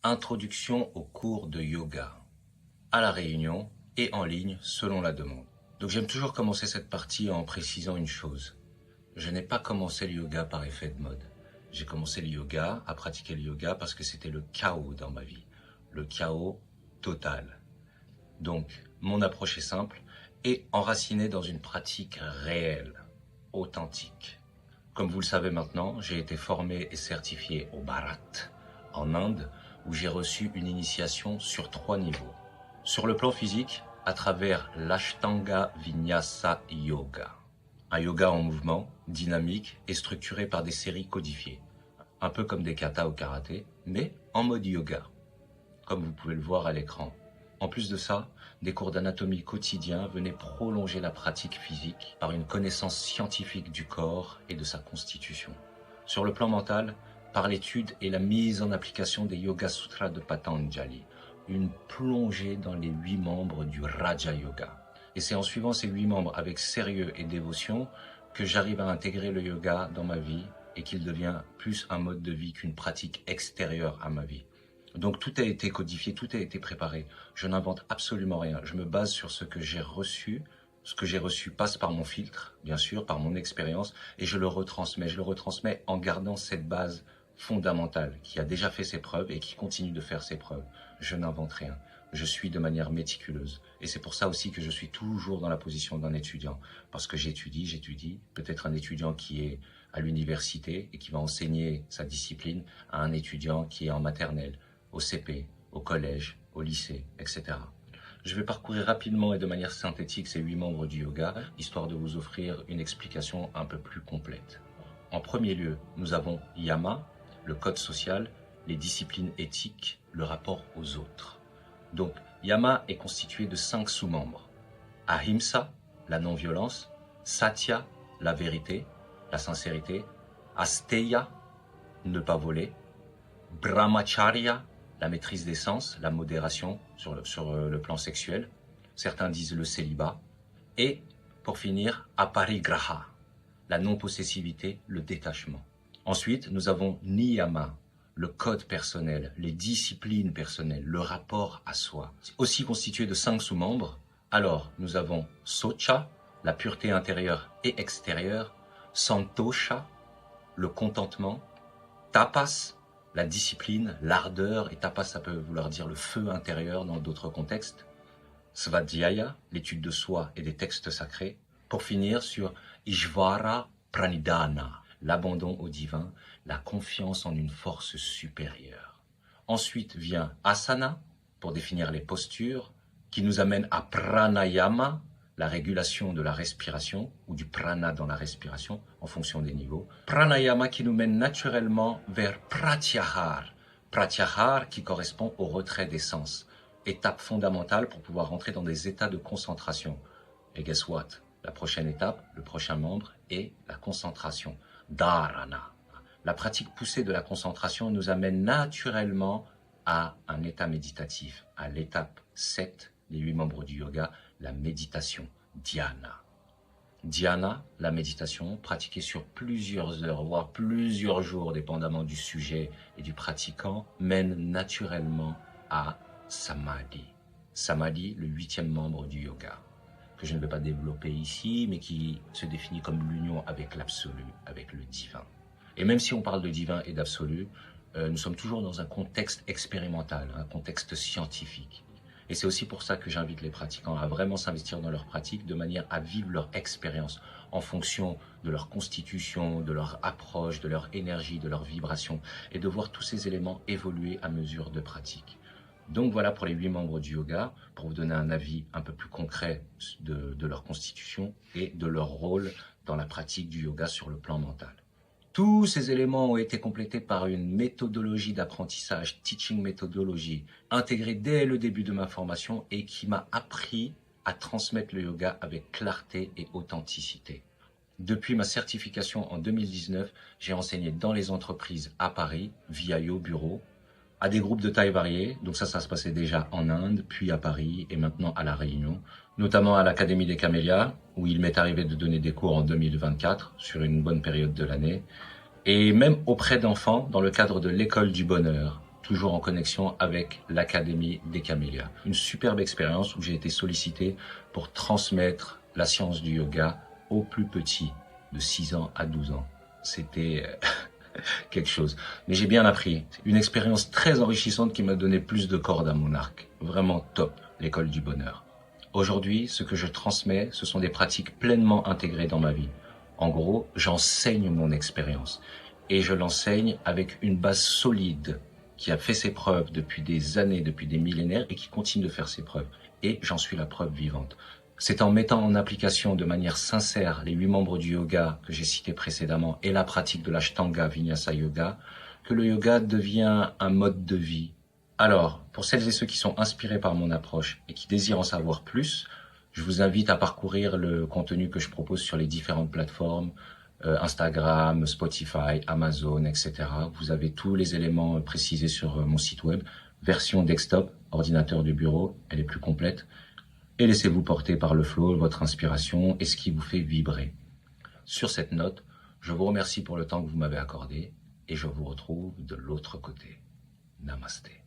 Introduction aux cours de yoga, à La Réunion et en ligne selon la demande. Donc j'aime toujours commencer cette partie en précisant une chose. Je n'ai pas commencé le yoga par effet de mode. J'ai commencé le yoga, à pratiquer le yoga parce que c'était le chaos dans ma vie. Le chaos total. Donc mon approche est simple et enracinée dans une pratique réelle, authentique. Comme vous le savez maintenant, j'ai été formé et certifié au Bharat, en Inde, où j'ai reçu une initiation sur 3 niveaux. Sur le plan physique, à travers l'Ashtanga Vinyasa Yoga. Un yoga en mouvement, dynamique et structuré par des séries codifiées. Un peu comme des katas au karaté, mais en mode yoga, comme vous pouvez le voir à l'écran. En plus de ça, des cours d'anatomie quotidien venaient prolonger la pratique physique par une connaissance scientifique du corps et de sa constitution. Sur le plan mental, par l'étude et la mise en application des Yoga Sutras de Patanjali, une plongée dans les 8 membres du Raja Yoga. Et c'est en suivant ces 8 membres avec sérieux et dévotion que j'arrive à intégrer le yoga dans ma vie et qu'il devient plus un mode de vie qu'une pratique extérieure à ma vie. Donc tout a été codifié, tout a été préparé. Je n'invente absolument rien. Je me base sur ce que j'ai reçu. Ce que j'ai reçu passe par mon filtre, bien sûr, par mon expérience, et je le retransmets. Je le retransmets en gardant cette base fondamentale qui a déjà fait ses preuves et qui continue de faire ses preuves. Je n'invente rien. Je suis de manière méticuleuse. Et c'est pour ça aussi que je suis toujours dans la position d'un étudiant. Parce que j'étudie. Peut-être un étudiant qui est à l'université et qui va enseigner sa discipline à un étudiant qui est en maternelle, au CP, au collège, au lycée, etc. Je vais parcourir rapidement et de manière synthétique ces 8 membres du yoga, histoire de vous offrir une explication un peu plus complète. En premier lieu, nous avons Yama, le code social, les disciplines éthiques, le rapport aux autres. Donc, Yama est constitué de 5 sous-membres. Ahimsa, la non-violence, Satya, la vérité, la sincérité, Asteya, ne pas voler, Brahmacharya, la maîtrise des sens, la modération sur le plan sexuel. Certains disent le célibat. Et, pour finir, aparigraha, la non-possessivité, le détachement. Ensuite, nous avons niyama, le code personnel, les disciplines personnelles, le rapport à soi. Aussi constitué de 5 sous-membres. Alors, nous avons socha, la pureté intérieure et extérieure. Santosha, le contentement. Tapas, la discipline, l'ardeur, et tapas ça peut vouloir dire le feu intérieur dans d'autres contextes. Svadhyaya, l'étude de soi et des textes sacrés. Pour finir sur Ishvara Pranidhana, l'abandon au divin, la confiance en une force supérieure. Ensuite vient Asana, pour définir les postures, qui nous amène à Pranayama, la régulation de la respiration, ou du prana dans la respiration, en fonction des niveaux. Pranayama qui nous mène naturellement vers Pratyahara. Pratyahara qui correspond au retrait des sens. Étape fondamentale pour pouvoir rentrer dans des états de concentration. Et guess what? La prochaine étape, le prochain membre, est la concentration. Dharana. La pratique poussée de la concentration nous amène naturellement à un état méditatif, à l'étape 7 les 8 membres du yoga, la méditation, dhyana. Dhyana, la méditation, pratiquée sur plusieurs heures, voire plusieurs jours, dépendamment du sujet et du pratiquant, mène naturellement à samadhi. Samadhi, le 8e membre du yoga, que je ne vais pas développer ici, mais qui se définit comme l'union avec l'absolu, avec le divin. Et même si on parle de divin et d'absolu, nous sommes toujours dans un contexte expérimental, un contexte scientifique. Et c'est aussi pour ça que j'invite les pratiquants à vraiment s'investir dans leur pratique de manière à vivre leur expérience en fonction de leur constitution, de leur approche, de leur énergie, de leur vibration et de voir tous ces éléments évoluer à mesure de pratique. Donc voilà pour les 8 membres du yoga, pour vous donner un avis un peu plus concret de leur constitution et de leur rôle dans la pratique du yoga sur le plan mental. Tous ces éléments ont été complétés par une méthodologie d'apprentissage, teaching méthodologie, intégrée dès le début de ma formation et qui m'a appris à transmettre le yoga avec clarté et authenticité. Depuis ma certification en 2019, j'ai enseigné dans les entreprises à Paris, via Yo Bureau, à des groupes de taille variée. Donc ça se passait déjà en Inde, puis à Paris et maintenant à La Réunion, notamment à l'Académie des Camélias, où il m'est arrivé de donner des cours en 2024, sur une bonne période de l'année, et même auprès d'enfants dans le cadre de l'école du bonheur, toujours en connexion avec l'Académie des Camélias. Une superbe expérience où j'ai été sollicité pour transmettre la science du yoga aux plus petits, de 6 ans à 12 ans. C'était quelque chose. Mais j'ai bien appris. Une expérience très enrichissante qui m'a donné plus de cordes à mon arc. Vraiment top, l'école du bonheur. Aujourd'hui, ce que je transmets, ce sont des pratiques pleinement intégrées dans ma vie. En gros, j'enseigne mon expérience. Et je l'enseigne avec une base solide qui a fait ses preuves depuis des années, depuis des millénaires et qui continue de faire ses preuves. Et j'en suis la preuve vivante. C'est en mettant en application de manière sincère les 8 membres du yoga que j'ai cités précédemment et la pratique de l'Ashtanga Vinyasa Yoga que le yoga devient un mode de vie. Alors, pour celles et ceux qui sont inspirés par mon approche et qui désirent en savoir plus, je vous invite à parcourir le contenu que je propose sur les différentes plateformes, Instagram, Spotify, Amazon, etc. Vous avez tous les éléments précisés sur mon site web. Version desktop, ordinateur de bureau, elle est plus complète. Et laissez-vous porter par le flow, votre inspiration et ce qui vous fait vibrer. Sur cette note, je vous remercie pour le temps que vous m'avez accordé et je vous retrouve de l'autre côté. Namasté.